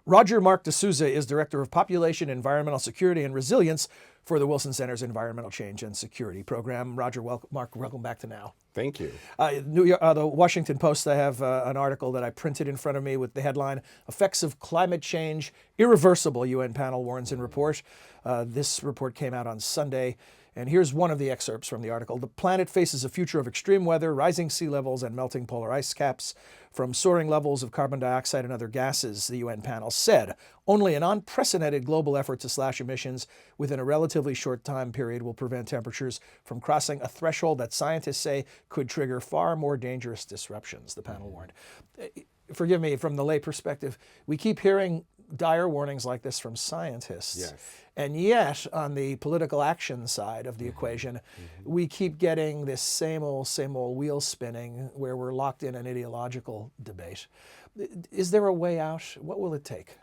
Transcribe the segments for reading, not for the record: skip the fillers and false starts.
Roger Mark de Souza is Director of Population, Environmental Security and Resilience for the Wilson Center's Environmental Change and Security Program. Roger, Mark, welcome back to Now. Thank you. The Washington Post, I have an article that I printed in front of me with the headline, Effects of Climate Change, Irreversible, UN Panel Warns in Report. This report came out on Sunday, and here's one of the excerpts from the article. The planet faces a future of extreme weather, rising sea levels, and melting polar ice caps from soaring levels of carbon dioxide and other gases, the UN panel said. Only an unprecedented global effort to slash emissions within a relatively short time period will prevent temperatures from crossing a threshold that scientists say could trigger far more dangerous disruptions, the panel warned. Forgive me, from the lay perspective, we keep hearing dire warnings like this from scientists. Yes. And yet, on the political action side of the equation, we keep getting this same old wheel spinning where we're locked in an ideological debate. Is there a way out? What will it take?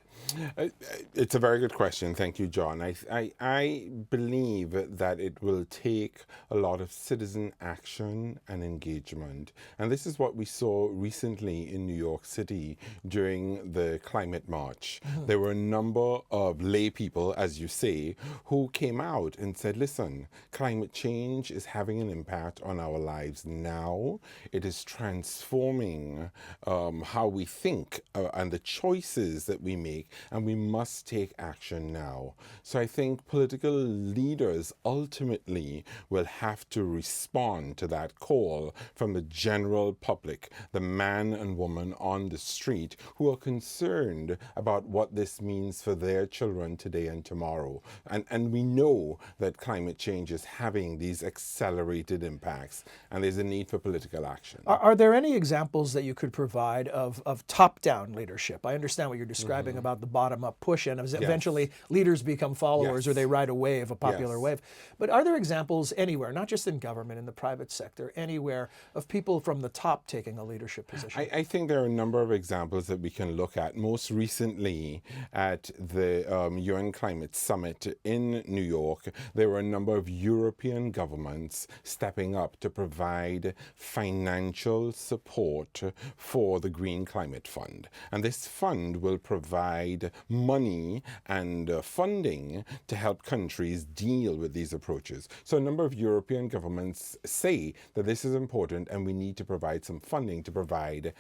It's a very good question. Thank you, John. I believe that it will take a lot of citizen action and engagement. And this is what we saw recently in New York City during the climate march. There were a number of lay people, as you say, who came out and said, listen, climate change is having an impact on our lives now. It is transforming how we think and the choices that we make, and we must take action now. So I think political leaders ultimately will have to respond to that call from the general public, the man and woman on the street who are concerned about what this means for their children today and tomorrow. And we know that climate change is having these accelerated impacts, and there's a need for political action. Are there any examples that you could provide of top-down leadership? I understand what you're describing about the bottom-up push, and eventually leaders become followers, or they ride a wave, a popular wave. But are there examples anywhere, not just in government, in the private sector, anywhere, of people from the top taking a leadership position? I think there are a number of examples that we can look at. Most recently, at the UN Climate Summit in New York, there were a number of European governments stepping up to provide financial support for the Green Climate Fund. And this fund will provide money and funding to help countries deal with these approaches. So a number of European governments say that this is important and we need to provide some funding to provide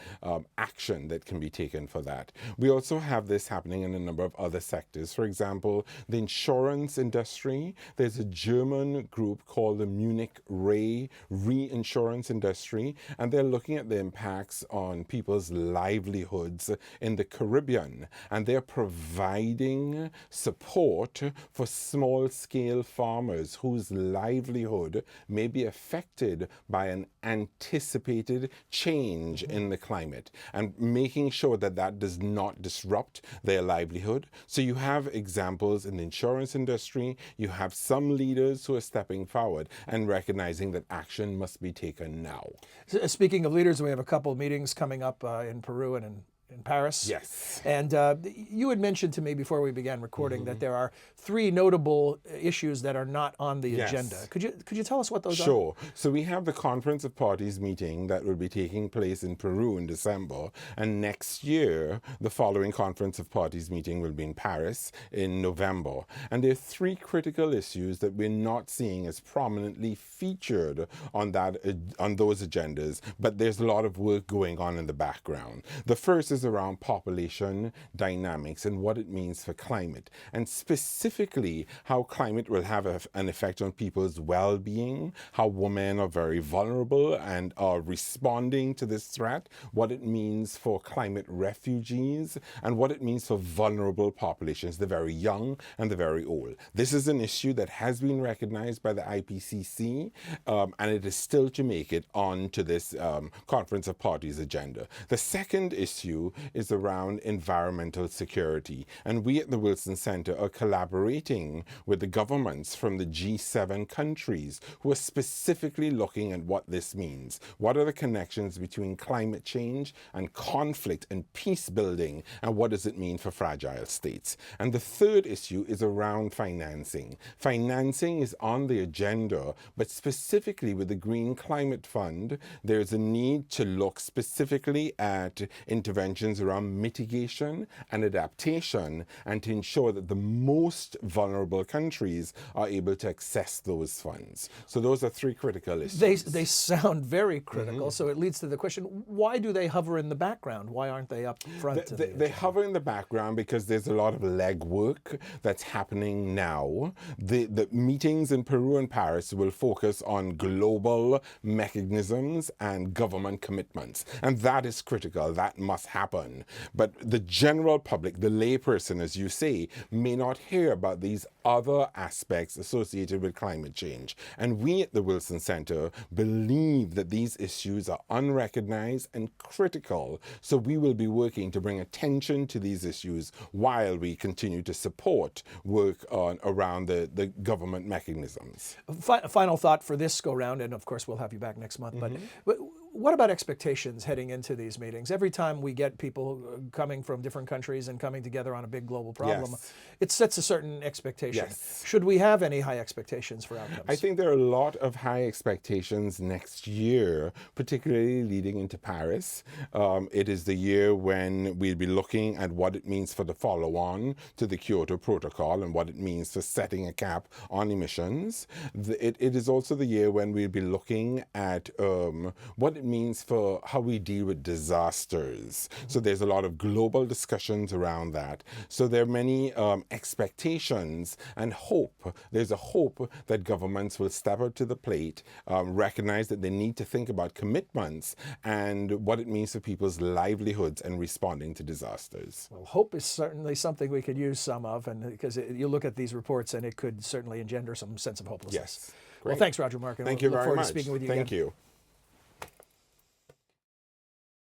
action that can be taken for that. We also have this happening in a number of other sectors. For example, the insurance industry. There's a German group called the Munich Re Reinsurance Industry, and they're looking at the impacts on people's livelihoods in the Caribbean, and they're providing support for small-scale farmers whose livelihood may be affected by an anticipated change in the climate, and making sure that that does not disrupt their livelihood. So you have examples in the insurance industry. You have some leaders who are stepping forward and recognizing that action must be taken now. Speaking of leaders, we have a couple of meetings coming up in Peru and in Paris. Yes. And you had mentioned to me before we began recording that there are three notable issues that are not on the agenda. Could you tell us what those are? Sure. So we have the Conference of Parties meeting that will be taking place in Peru in December. And next year, the following Conference of Parties meeting will be in Paris in November. And there are three critical issues that we're not seeing as prominently featured on those agendas, but there's a lot of work going on in the background. The first is around population dynamics and what it means for climate, and specifically how climate will have an effect on people's well-being, how women are very vulnerable and are responding to this threat, what it means for climate refugees, and what it means for vulnerable populations, the very young and the very old. This is an issue that has been recognized by the IPCC, and it is still to make it onto this Conference of Parties agenda. The second issue is around environmental security. And we at the Wilson Center are collaborating with the governments from the G7 countries who are specifically looking at what this means. What are the connections between climate change and conflict and peace building, and what does it mean for fragile states? And the third issue is around financing. Financing is on the agenda, but specifically with the Green Climate Fund, there's a need to look specifically at intervention interventions around mitigation and adaptation, and to ensure that the most vulnerable countries are able to access those funds. So those are three critical issues. They sound very critical, so it leads to the question, why do they hover in the background? Why aren't they up front? They hover in the background because there's a lot of legwork that's happening now. The meetings in Peru and Paris will focus on global mechanisms and government commitments. And that is critical. That must happen. But the general public, the layperson, as you say, may not hear about these other aspects associated with climate change. And we at the Wilson Center believe that these issues are unrecognized and critical. So we will be working to bring attention to these issues while we continue to support work around the government mechanisms. Final thought for this go round, and of course we'll have you back next month, but what about expectations heading into these meetings? Every time we get people coming from different countries and coming together on a big global problem, Yes. it sets a certain expectation. Yes. Should we have any high expectations for outcomes? I think there are a lot of high expectations next year, particularly leading into Paris. It is the year when we'll be looking at what it means for the follow-on to the Kyoto Protocol and what it means for setting a cap on emissions. It is also the year when we'll be looking at what it means for how we deal with disasters. So there's a lot of global discussions around that. So there are many expectations and hope. There's a hope that governments will step up to the plate, recognize that they need to think about commitments and what it means for people's livelihoods and responding to disasters. Well, hope is certainly something we could use some of, and because you look at these reports and it could certainly engender some sense of hopelessness. Yes. Well, Great. thanks, Roger Mark. And Thank we'll you look very forward much. to speaking with you Thank again. you.